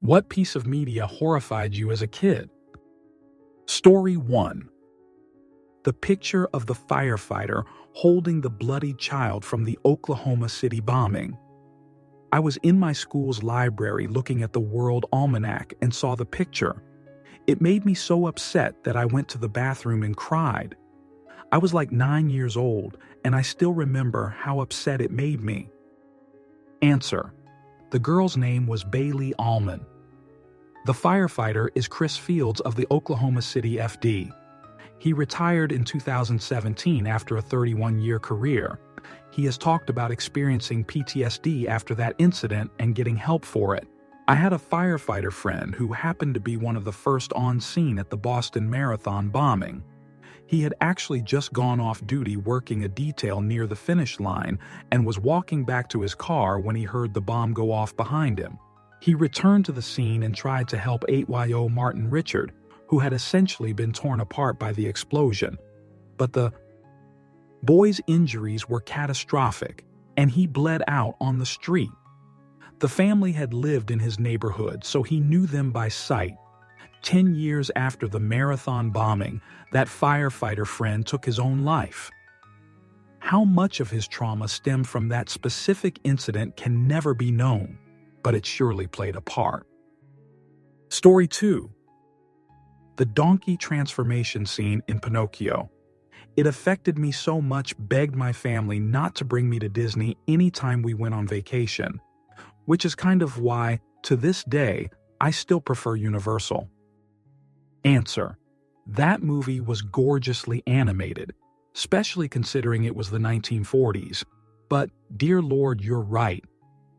What piece of media horrified you as a kid? Story 1. The picture of the firefighter holding the bloody child from the Oklahoma City bombing. I was in my school's library looking at the World Almanac and saw the picture. It made me so upset that I went to the bathroom and cried. I was like 9 years old, and I still remember how upset it made me. Answer. The girl's name was Bailey Allman. The firefighter is Chris Fields of the Oklahoma City FD. He retired in 2017 after a 31-year career. He has talked about experiencing PTSD after that incident and getting help for it. I had a firefighter friend who happened to be one of the first on scene at the Boston Marathon bombing. He had actually just gone off duty working a detail near the finish line and was walking back to his car when he heard the bomb go off behind him. He returned to the scene and tried to help 8YO Martin Richard, who had essentially been torn apart by the explosion. But the boy's injuries were catastrophic, and he bled out on the street. The family had lived in his neighborhood, so he knew them by sight. 10 years after the Marathon bombing, that firefighter friend took his own life. How much of his trauma stemmed from that specific incident can never be known, but it surely played a part. Story 2. The donkey transformation scene in Pinocchio. It affected me so much, begged my family not to bring me to Disney anytime we went on vacation, which is kind of why, to this day, I still prefer Universal. Answer. That movie was gorgeously animated, especially considering it was the 1940s. But, dear Lord, you're right.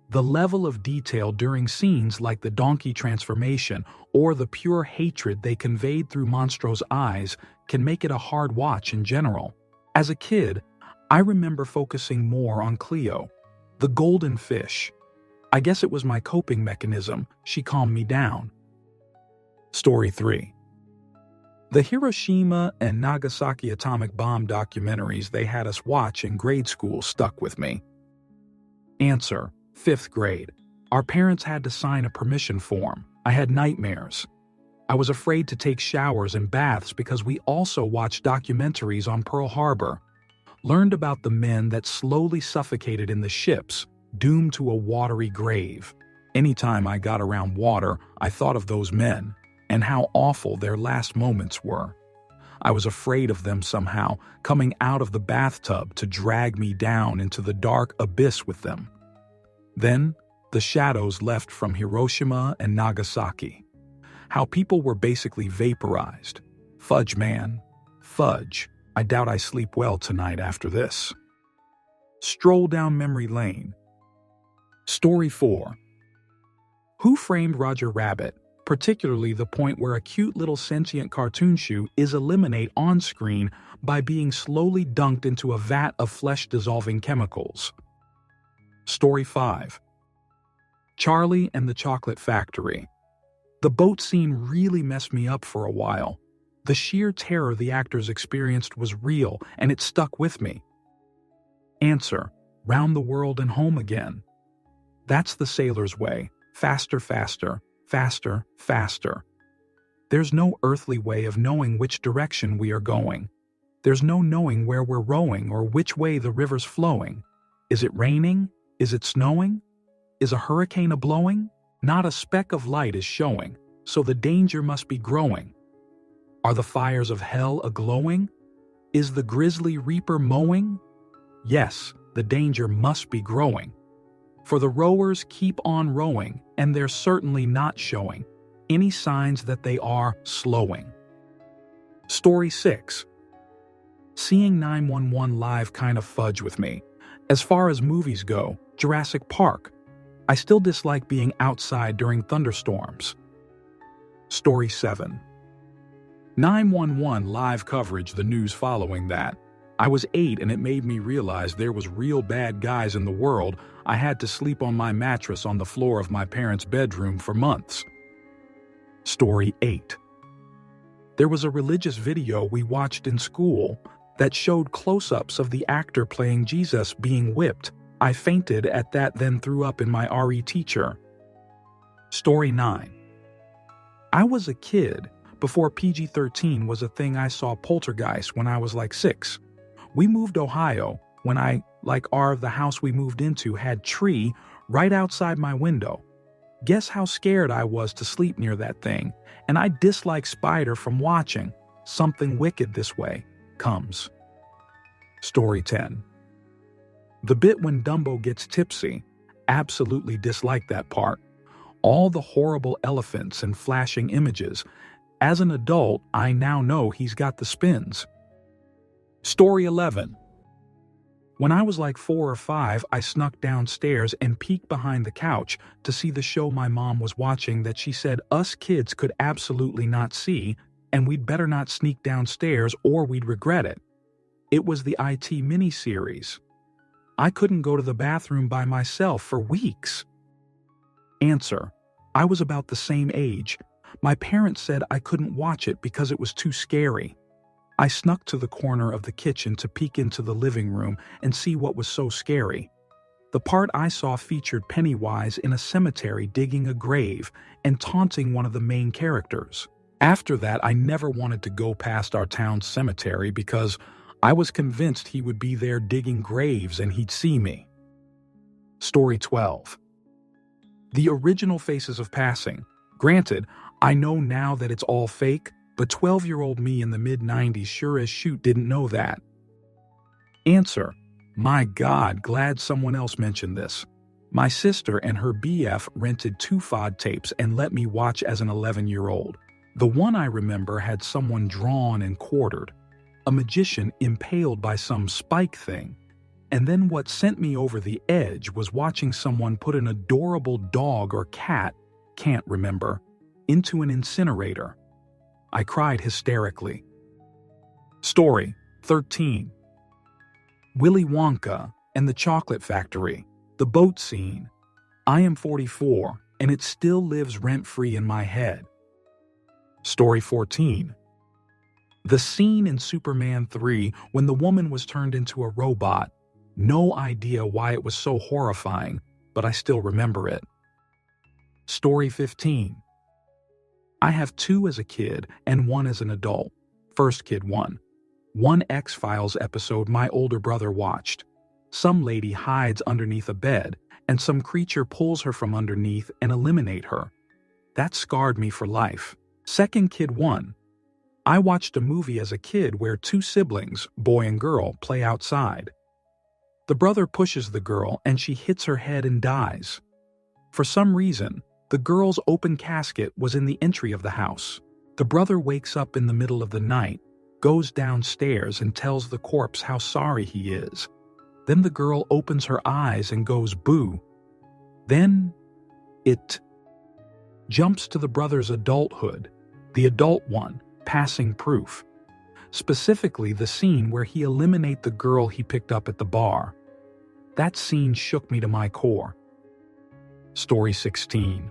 The level of detail during scenes like the donkey transformation or the pure hatred they conveyed through Monstro's eyes can make it a hard watch in general. As a kid, I remember focusing more on Cleo, the golden fish. I guess it was my coping mechanism. She calmed me down. Story 3. The Hiroshima and Nagasaki atomic bomb documentaries they had us watch in grade school stuck with me. Answer. 5th grade. Our parents had to sign a permission form. I had nightmares. I was afraid to take showers and baths because we also watched documentaries on Pearl Harbor. Learned about the men that slowly suffocated in the ships, doomed to a watery grave. Anytime I got around water, I thought of those men and how awful their last moments were. I was afraid of them somehow coming out of the bathtub to drag me down into the dark abyss with them. Then, the shadows left from Hiroshima and Nagasaki. How people were basically vaporized. Fudge, man. Fudge. I doubt I sleep well tonight after this. Stroll down memory lane. Story 4. Who Framed Roger Rabbit? Particularly the point where a cute little sentient cartoon shoe is eliminated on screen by being slowly dunked into a vat of flesh-dissolving chemicals. Story 5. Charlie and the Chocolate Factory. The boat scene really messed me up for a while. The sheer terror the actors experienced was real, and it stuck with me. Answer. Round the world and home again. That's the sailor's way. Faster, faster, faster, faster. There's no earthly way of knowing which direction we are going. There's no knowing where we're rowing or which way the river's flowing. Is it raining? Is it snowing? Is a hurricane a-blowing? Not a speck of light is showing, so the danger must be growing. Are the fires of hell a-glowing? Is the grisly reaper mowing? Yes, the danger must be growing. For the rowers keep on rowing, and they're certainly not showing any signs that they are slowing. Story 6. Seeing 911 live kind of fudge with me. As far as movies go, Jurassic Park. I still dislike being outside during thunderstorms. Story 7. 911 live coverage, the news following that. I was 8 and it made me realize there was real bad guys in the world. I had to sleep on my mattress on the floor of my parents' bedroom for months. Story 8. There was a religious video we watched in school that showed close-ups of the actor playing Jesus being whipped. I fainted at that, then threw up in my RE teacher. Story 9. I was a kid before PG-13 was a thing. I saw Poltergeist when I was like 6. We moved to Ohio when the house we moved into had tree right outside my window. Guess how scared I was to sleep near that thing, and I dislike Spider from watching. Something wicked this way comes. Story 10. The bit when Dumbo gets tipsy. Absolutely dislike that part. All the horrible elephants and flashing images. As an adult, I now know he's got the spins. Story 11. When I was like 4 or 5, I snuck downstairs and peeked behind the couch to see the show my mom was watching that she said us kids could absolutely not see, and we'd better not sneak downstairs or we'd regret it. It was the IT miniseries. I couldn't go to the bathroom by myself for weeks. Answer. I was about the same age. My parents said I couldn't watch it because it was too scary. I snuck to the corner of the kitchen to peek into the living room and see what was so scary. The part I saw featured Pennywise in a cemetery digging a grave and taunting one of the main characters. After that, I never wanted to go past our town's cemetery because I was convinced he would be there digging graves and he'd see me. Story 12. The original Faces of Passing. Granted, I know now that it's all fake, but 12-year-old me in the mid-90s sure as shoot didn't know that. Answer. My God, glad someone else mentioned this. My sister and her BF rented 2 FOD tapes and let me watch as an 11-year-old. The one I remember had someone drawn and quartered, a magician impaled by some spike thing. And then what sent me over the edge was watching someone put an adorable dog or cat, can't remember, into an incinerator. I cried hysterically. Story 13. Willy Wonka and the Chocolate Factory, the boat scene. I am 44, and it still lives rent-free in my head. Story 14. The scene in Superman 3 when the woman was turned into a robot. No idea why it was so horrifying, but I still remember it. Story 15. I have 2 as a kid and 1 as an adult. First kid 1. One X-Files episode my older brother watched. Some lady hides underneath a bed, and some creature pulls her from underneath and eliminate her. That scarred me for life. Second kid 1. I watched a movie as a kid where 2 siblings, boy and girl, play outside. The brother pushes the girl and she hits her head and dies. For some reason, the girl's open casket was in the entry of the house. The brother wakes up in the middle of the night, goes downstairs and tells the corpse how sorry he is. Then the girl opens her eyes and goes boo. Then it jumps to the brother's adulthood, the adult one, passing proof. Specifically the scene where he eliminates the girl he picked up at the bar. That scene shook me to my core. Story 16.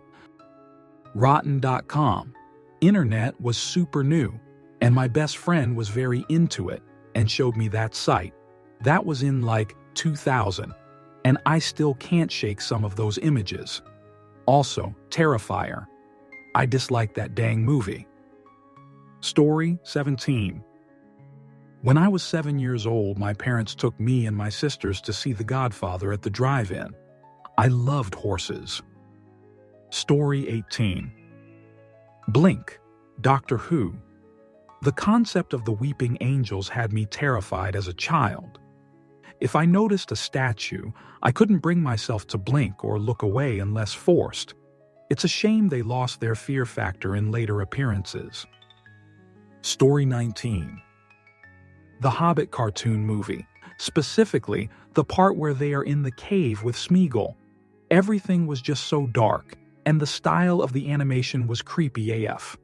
Rotten.com. Internet was super new, and my best friend was very into it and showed me that site. That was in like 2000, and I still can't shake some of those images. Also, Terrifier. I dislike that dang movie. Story 17. When I was 7 years old, my parents took me and my sisters to see The Godfather at the drive-in. I loved horses. Story 18. Blink, Doctor Who. The concept of the weeping angels had me terrified as a child. If I noticed a statue, I couldn't bring myself to blink or look away unless forced. It's a shame they lost their fear factor in later appearances. Story 19. The Hobbit cartoon movie, specifically the part where they are in the cave with Smeagol. Everything was just so dark, and the style of the animation was creepy AF.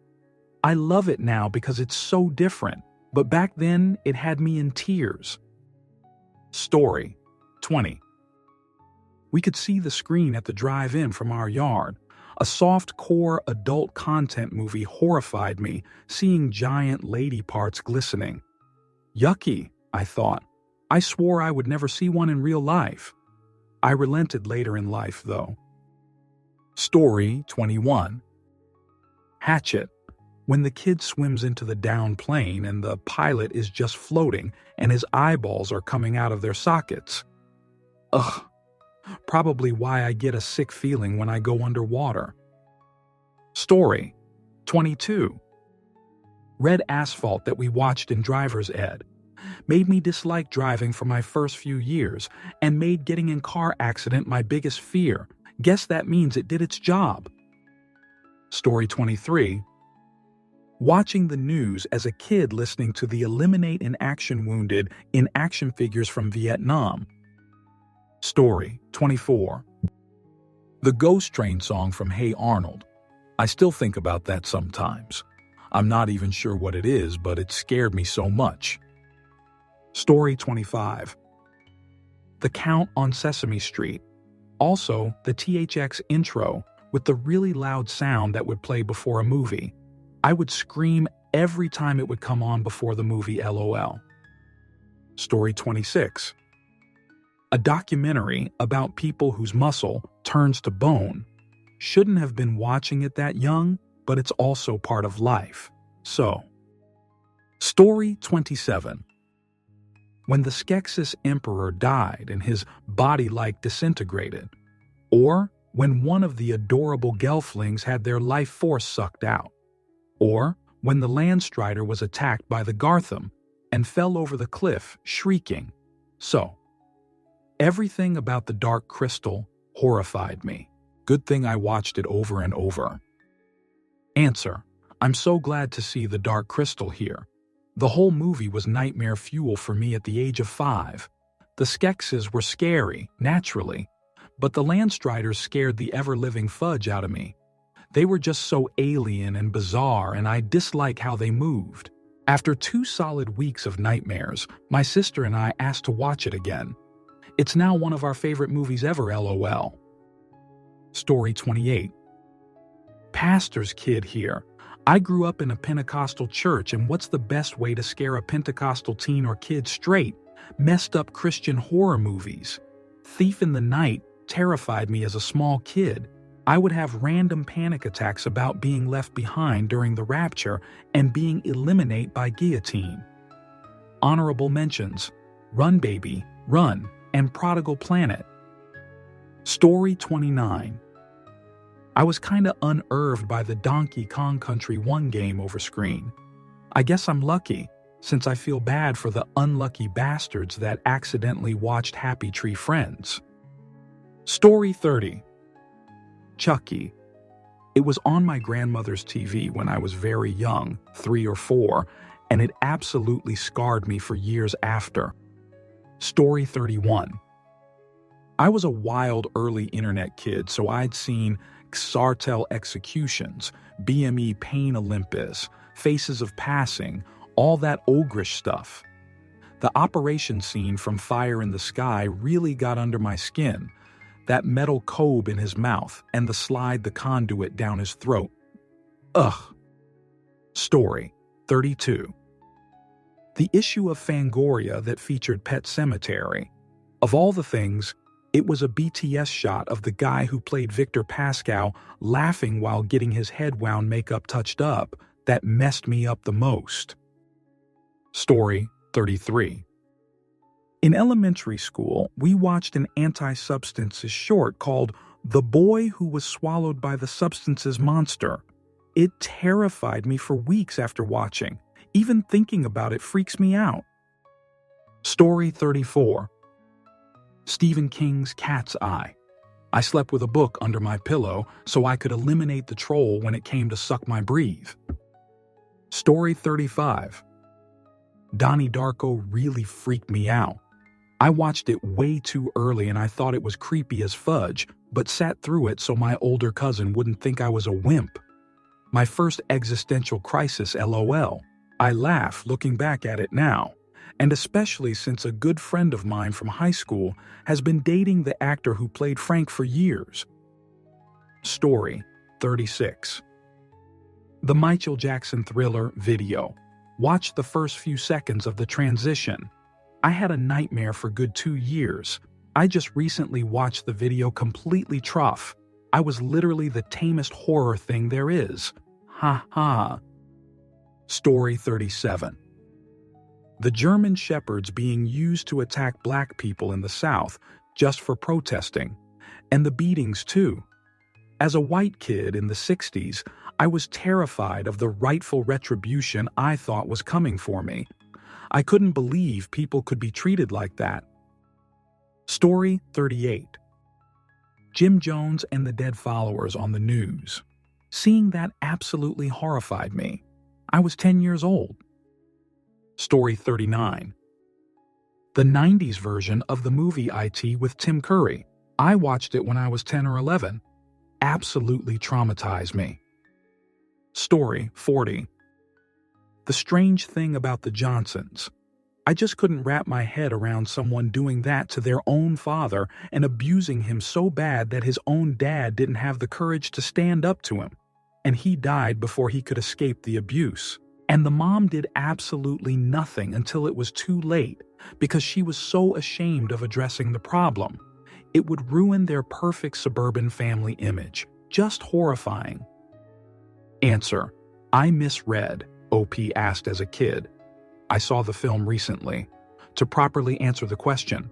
I love it now because it's so different, but back then it had me in tears. Story 20. We could see the screen at the drive-in from our yard. A soft-core adult content movie horrified me, seeing giant lady parts glistening. Yucky, I thought. I swore I would never see one in real life. I relented later in life, though. Story 21. Hatchet. When the kid swims into the downed plane and the pilot is just floating and his eyeballs are coming out of their sockets. Ugh. Probably why I get a sick feeling when I go underwater. Story 22. Red asphalt that we watched in driver's ed made me dislike driving for my first few years and made getting in car accident my biggest fear. Guess that means it did its job. Story 23. Watching the news as a kid listening to the Eliminate in Action Wounded in action figures from Vietnam. Story 24. The Ghost Train song from Hey Arnold. I still think about that sometimes. I'm not even sure what it is, but it scared me so much. Story 25. The Count on Sesame Street. Also, the THX intro with the really loud sound that would play before a movie. I would scream every time it would come on before the movie LOL. Story 26. A documentary about people whose muscle turns to bone. Shouldn't have been watching it that young, but it's also part of life. So, Story 27. When the Skeksis Emperor died and his body-like disintegrated, or when one of the adorable Gelflings had their life force sucked out, or when the Landstrider was attacked by the Gartham and fell over the cliff shrieking. So, everything about the Dark Crystal horrified me. Good thing I watched it over and over. Answer: I'm so glad to see the Dark Crystal here. The whole movie was nightmare fuel for me at the age of 5. The Skeksis were scary, naturally, but the Landstriders scared the ever-living fudge out of me. They were just so alien and bizarre, and I dislike how they moved. After 2 solid weeks of nightmares, my sister and I asked to watch it again. It's now one of our favorite movies ever, LOL. Story 28. Pastor's kid here. I grew up in a Pentecostal church, and what's the best way to scare a Pentecostal teen or kid straight? Messed up Christian horror movies. Thief in the Night terrified me as a small kid. I would have random panic attacks about being left behind during the rapture and being eliminated by guillotine. Honorable mentions: Run Baby, Run, and Prodigal Planet. Story 29. I was kinda unnerved by the Donkey Kong Country 1 game over screen. I guess I'm lucky, since I feel bad for the unlucky bastards that accidentally watched Happy Tree Friends. Story 30. Chucky. It was on my grandmother's TV when I was very young, 3 or 4, and it absolutely scarred me for years after. Story 31. I was a wild early internet kid, so I'd seen Xartel Executions, BME Pain Olympus, Faces of Passing, all that ogreish stuff. The operation scene from Fire in the Sky really got under my skin. That metal cobe in his mouth and the slide the conduit down his throat. Ugh. Story 32. The issue of Fangoria that featured Pet Sematary. Of all the things, it was a BTS shot of the guy who played Victor Pascal laughing while getting his head wound makeup touched up that messed me up the most. Story 33. In elementary school, we watched an anti-substances short called The Boy Who Was Swallowed by the Substances Monster. It terrified me for weeks after watching. Even thinking about it freaks me out. Story 34. Stephen King's Cat's Eye. I slept with a book under my pillow so I could eliminate the troll when it came to suck my breathe. Story 35. Donnie Darko really freaked me out. I watched it way too early and I thought it was creepy as fudge, but sat through it so my older cousin wouldn't think I was a wimp. My first existential crisis, LOL. I laugh looking back at it now, and especially since a good friend of mine from high school has been dating the actor who played Frank for years. Story 36. The Michael Jackson Thriller video. Watch the first few seconds of the transition. I had a nightmare for good 2 years. I just recently watched the video completely trough. I was literally the tamest horror thing there is. Ha ha. Story 37. The German shepherds being used to attack black people in the South just for protesting, and the beatings too. As a white kid in the 60s, I was terrified of the rightful retribution I thought was coming for me. I couldn't believe people could be treated like that. Story 38. Jim Jones and the Dead Followers on the news. Seeing that absolutely horrified me. I was 10 years old. Story 39. The 90s version of the movie IT with Tim Curry. I watched it when I was 10 or 11. Absolutely traumatized me. Story 40. The strange thing about the Johnsons. I just couldn't wrap my head around someone doing that to their own father and abusing him so bad that his own dad didn't have the courage to stand up to him. And he died before he could escape the abuse. And the mom did absolutely nothing until it was too late because she was so ashamed of addressing the problem. It would ruin their perfect suburban family image. Just horrifying. Answer. I misread, OP asked as a kid. I saw the film recently. To properly answer the question,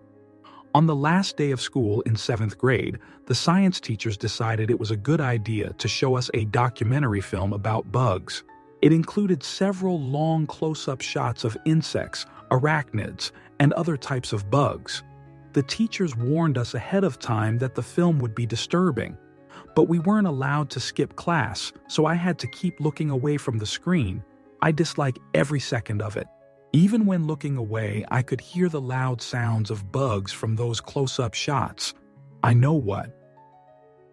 on the last day of school in 7th grade, the science teachers decided it was a good idea to show us a documentary film about bugs. It included several long close-up shots of insects, arachnids, and other types of bugs. The teachers warned us ahead of time that the film would be disturbing, but we weren't allowed to skip class, so I had to keep looking away from the screen. I dislike every second of it. Even when looking away, I could hear the loud sounds of bugs from those close-up shots. I know what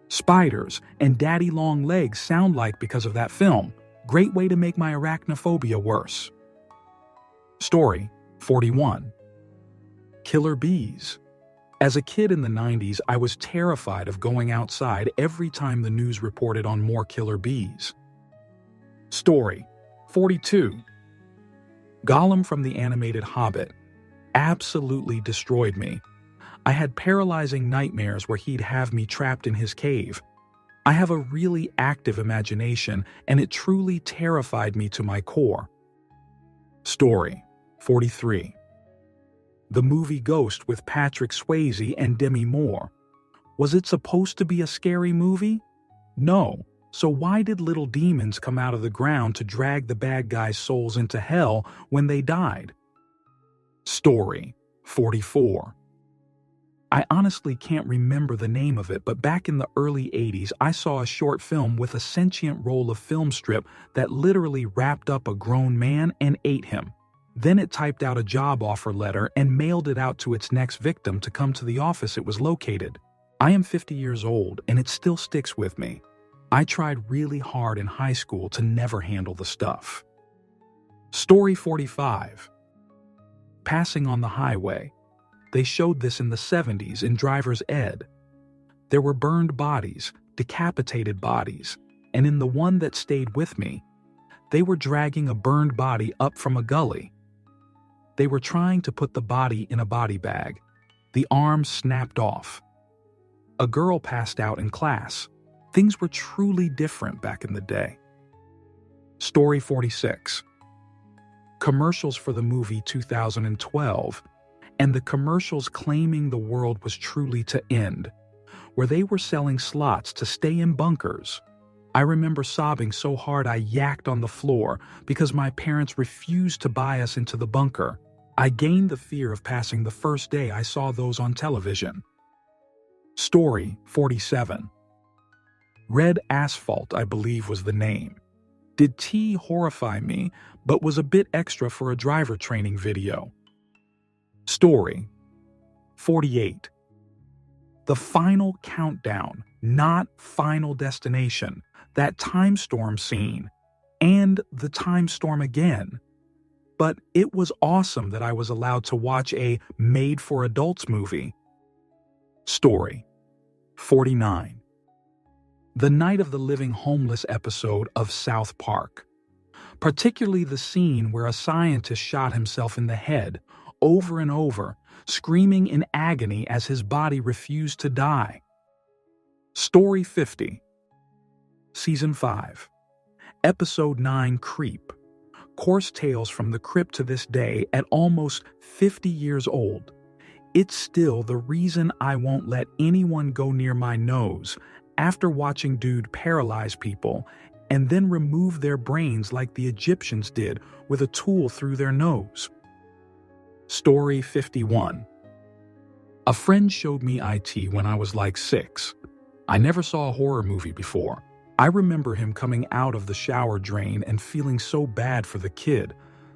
spiders and daddy long legs sound like because of that film. Great way to make my arachnophobia worse. Story 41. Killer bees. As a kid in the 90s, I was terrified of going outside every time the news reported on more killer bees. Story 42. Gollum from the animated Hobbit absolutely destroyed me. I had paralyzing nightmares where he'd have me trapped in his cave. I have a really active imagination, and it truly terrified me to my core. Story 43. The movie Ghost with Patrick Swayze and Demi Moore. Was it supposed to be a scary movie? No. So why did little demons come out of the ground to drag the bad guys' souls into hell when they died? Story 44. I honestly can't remember the name of it, but back in the early 80s, I saw a short film with a sentient roll of film strip that literally wrapped up a grown man and ate him. Then it typed out a job offer letter and mailed it out to its next victim to come to the office it was located. I am 50 years old, and it still sticks with me. I tried really hard in high school to never handle the stuff. Story 45. Passing on the highway. They showed this in the 70s in Driver's Ed. There were burned bodies, decapitated bodies, and in the one that stayed with me, they were dragging a burned body up from a gully. They were trying to put the body in a body bag. The arm snapped off. A girl passed out in class. Things were truly different back in the day. Story 46. Commercials for the movie 2012, and the commercials claiming the world was truly to end, where they were selling slots to stay in bunkers. I remember sobbing so hard I yacked on the floor because my parents refused to buy us into the bunker. I gained the fear of passing the first day I saw those on television. Story 47. Red Asphalt, I believe was the name. Did T horrify me, but was a bit extra for a driver training video. Story 48. The Final Countdown, not Final Destination, that time storm scene, and the time storm again. But it was awesome that I was allowed to watch a made-for-adults movie. Story 49. The Night of the Living Homeless episode of South Park. Particularly the scene where a scientist shot himself in the head, over and over, screaming in agony as his body refused to die. Story 50, Season 5, Episode 9, Creep. Course tales from the crypt to this day at almost 50 years old. It's still the reason I won't let anyone go near my nose after watching dude paralyze people and then remove their brains like the Egyptians did with a tool through their nose. Story 51. A friend showed me IT when I was like 6. I never saw a horror movie before. I remember him coming out of the shower drain and feeling so bad for the kid.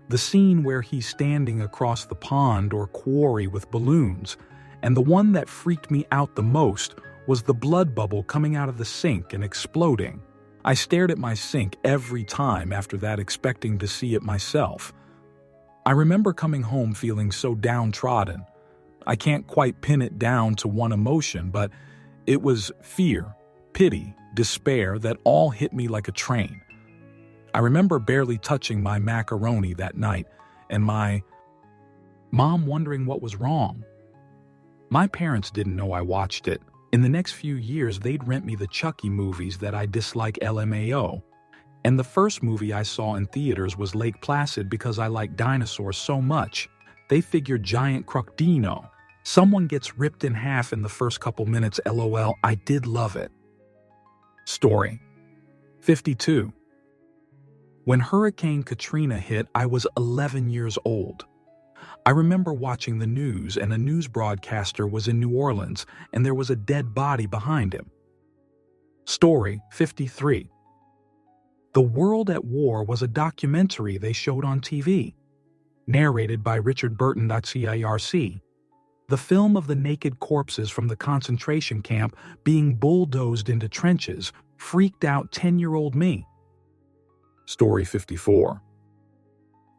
The scene where he's standing across the pond or quarry with balloons. And the one that freaked me out the most was the blood bubble coming out of the sink and exploding. I stared at my sink every time after that, expecting to see it myself. I remember coming home feeling so downtrodden. I can't quite pin it down to one emotion, but it was fear, pity, despair that all hit me like a train. I remember barely touching my macaroni that night and my mom wondering what was wrong. My parents didn't know I watched it. In the next few years, they'd rent me the Chucky movies that I dislike LMAO. And the first movie I saw in theaters was Lake Placid because I like dinosaurs so much. They figured giant crocodilo. Someone gets ripped in half in the first couple minutes, LOL, I did love it. Story 52. When Hurricane Katrina hit, I was 11 years old. I remember watching the news and a news broadcaster was in New Orleans and there was a dead body behind him. Story 53. The World at War was a documentary they showed on TV, narrated by Richard Burton. CIRC. The film of the naked corpses from the concentration camp being bulldozed into trenches freaked out 10-year-old me. Story 54.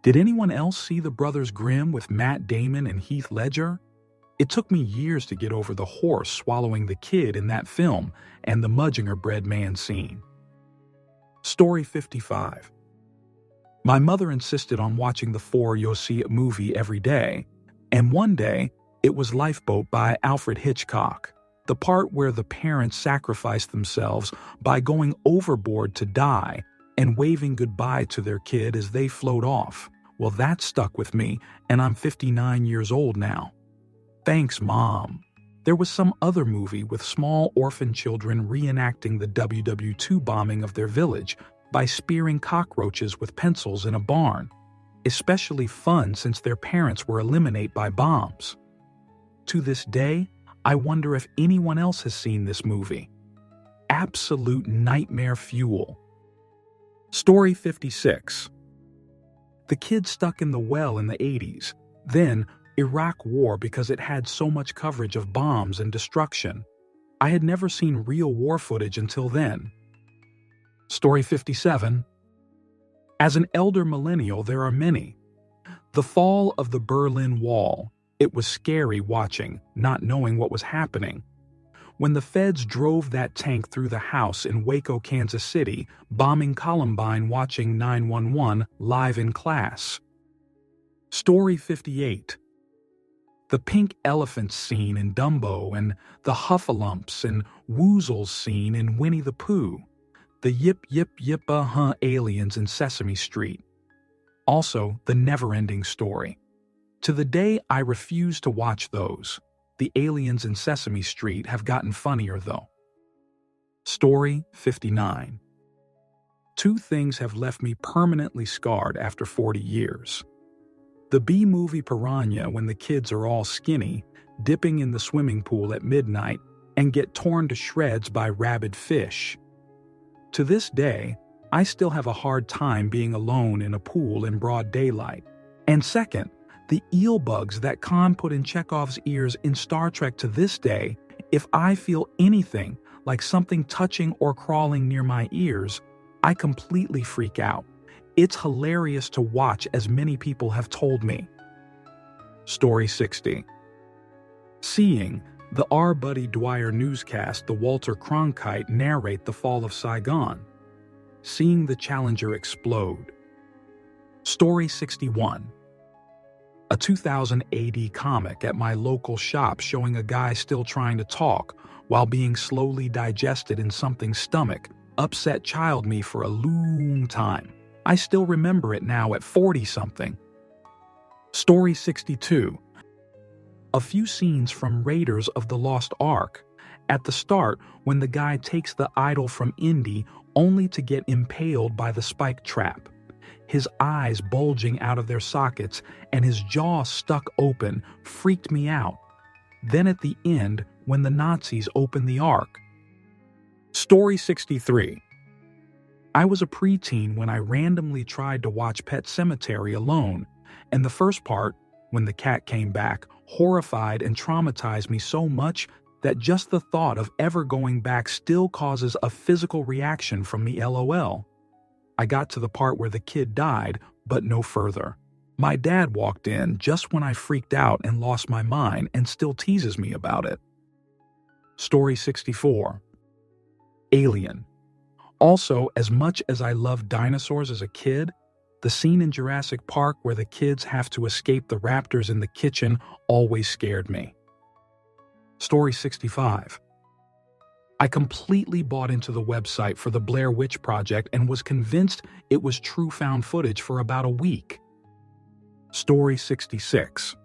Did anyone else see The Brothers Grimm with Matt Damon and Heath Ledger? It took me years to get over the horse swallowing the kid in that film and the Mudginger bread man scene. Story 55. My mother insisted on watching the 4 Yossi movie every day, and one day it was Lifeboat by Alfred Hitchcock, the part where the parents sacrificed themselves by going overboard to die and waving goodbye to their kid as they float off. Well, that stuck with me, and I'm 59 years old now. Thanks, Mom. There was some other movie with small orphan children reenacting the WW2 bombing of their village by spearing cockroaches with pencils in a barn. Especially fun since their parents were eliminated by bombs. To this day, I wonder if anyone else has seen this movie. Absolute nightmare fuel. Story 56. The kid stuck in the well in the 80s. Then, Iraq War because it had so much coverage of bombs and destruction. I had never seen real war footage until then. Story 57. As an elder millennial, there are many. The fall of the Berlin Wall. It was scary watching, not knowing what was happening. When the feds drove that tank through the house in Waco, Kansas City, bombing Columbine, watching 911 live in class. Story 58. The pink elephant scene in Dumbo and the Huffalumps and Woozles scene in Winnie the Pooh. The yip yip yip aliens in Sesame Street. Also, the never-ending story. To the day, I refuse to watch those. The aliens in Sesame Street have gotten funnier, though. Story 59. 2 things have left me permanently scarred after 40 years. The B-movie Piranha when the kids are all skinny, dipping in the swimming pool at midnight, and get torn to shreds by rabid fish. To this day, I still have a hard time being alone in a pool in broad daylight. And second, the eel bugs that Khan put in Chekhov's ears in Star Trek. To this day, if I feel anything like something touching or crawling near my ears, I completely freak out. It's hilarious to watch, as many people have told me. Story 60. Seeing the R. Buddy Dwyer newscast the Walter Cronkite narrate the fall of Saigon. Seeing the Challenger explode. Story 61. A 2000 AD comic at my local shop showing a guy still trying to talk while being slowly digested in something's stomach upset child me for a long time. I still remember it now at 40-something. Story 62. A few scenes from Raiders of the Lost Ark. At the start, when the guy takes the idol from Indy only to get impaled by the spike trap. His eyes bulging out of their sockets and his jaw stuck open freaked me out. Then at the end, when the Nazis open the Ark. Story 63. I was a preteen when I randomly tried to watch Pet Sematary alone, and the first part, when the cat came back, horrified and traumatized me so much that just the thought of ever going back still causes a physical reaction from me LOL. I got to the part where the kid died, but no further. My dad walked in just when I freaked out and lost my mind and still teases me about it. Story 64. Alien. Also, as much as I loved dinosaurs as a kid, the scene in Jurassic Park where the kids have to escape the raptors in the kitchen always scared me. Story 65. I completely bought into the website for the Blair Witch Project and was convinced it was true found footage for about a week. Story 66.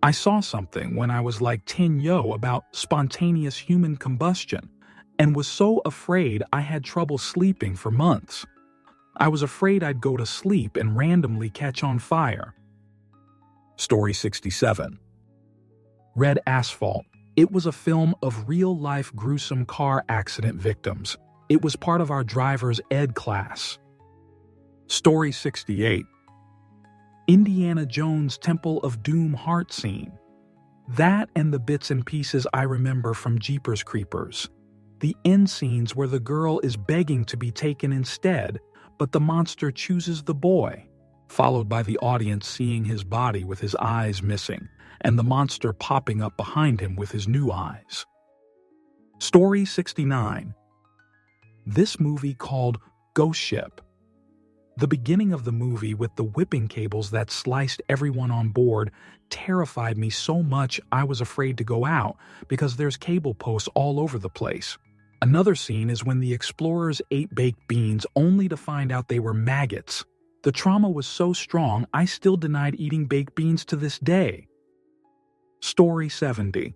I saw something when I was like 10 about spontaneous human combustion and was so afraid I had trouble sleeping for months. I was afraid I'd go to sleep and randomly catch on fire. Story 67. Red Asphalt. It was a film of real-life gruesome car accident victims. It was part of our driver's ed class. Story 68. Indiana Jones' Temple of Doom heart scene. That and the bits and pieces I remember from Jeepers Creepers. The end scenes where the girl is begging to be taken instead, but the monster chooses the boy, followed by the audience seeing his body with his eyes missing, and the monster popping up behind him with his new eyes. Story 69. This movie called Ghost Ship. The beginning of the movie with the whipping cables that sliced everyone on board terrified me so much I was afraid to go out because there's cable posts all over the place. Another scene is when the explorers ate baked beans only to find out they were maggots. The trauma was so strong I still denied eating baked beans to this day. Story 70.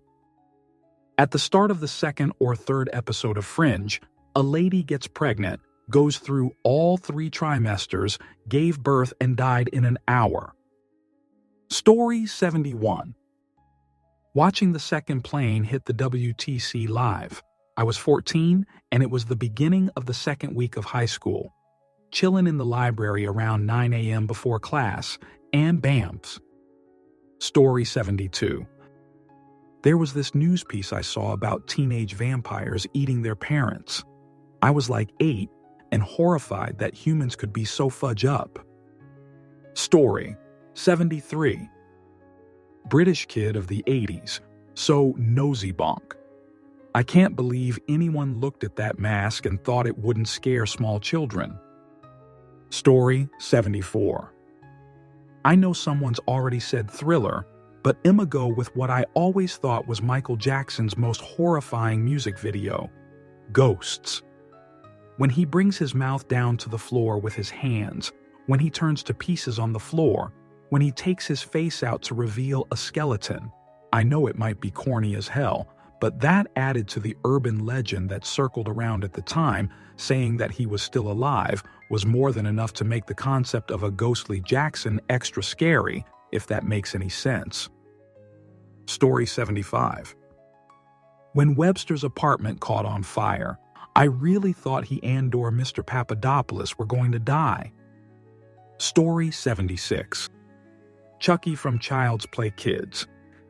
At the start of the second or third episode of Fringe, a lady gets pregnant, goes through all 3 trimesters, gave birth and died in an hour. Story 71. Watching the second plane hit the WTC live. I was 14 and it was the beginning of the second week of high school. Chilling in the library around 9 a.m. before class, and bams. Story 72. There was this news piece I saw about teenage vampires eating their parents. I was like 8 and horrified that humans could be so fudge up. Story 73. British kid of the 80s, so nosy bonk. I can't believe anyone looked at that mask and thought it wouldn't scare small children. Story 74. I know someone's already said Thriller, but I'ma go with what I always thought was Michael Jackson's most horrifying music video, Ghosts. When he brings his mouth down to the floor with his hands, when he turns to pieces on the floor, when he takes his face out to reveal a skeleton. I know it might be corny as hell, but that added to the urban legend that circled around at the time, saying that he was still alive, was more than enough to make the concept of a ghostly Jackson extra scary, if that makes any sense. Story 75. When Webster's apartment caught on fire, I really thought he and or Mr. Papadopoulos were going to die. Story 76. Chucky from Child's Play Kids.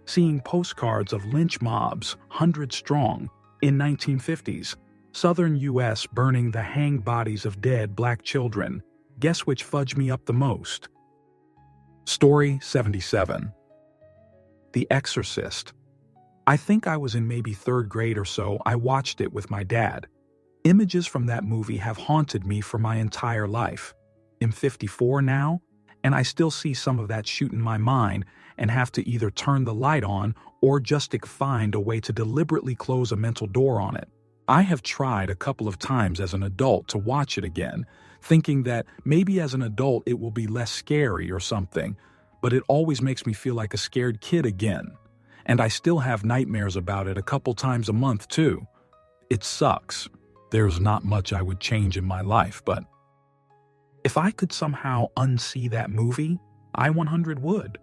Seeing postcards of lynch mobs, 100 strong, in 1950s, southern U.S. burning the hanged bodies of dead black children. Guess which fudged me up the most? Story 77. The Exorcist. I think I was in maybe 3rd grade or so. I watched it with my dad. Images from that movie have haunted me for my entire life. I'm 54 now, and I still see some of that shoot in my mind and have to either turn the light on or just find a way to deliberately close a mental door on it. I have tried a couple of times as an adult to watch it again, thinking that maybe as an adult it will be less scary or something, but it always makes me feel like a scared kid again. And I still have nightmares about it a couple times a month too. It sucks. There's not much I would change in my life, but if I could somehow unsee that movie, I 100 would.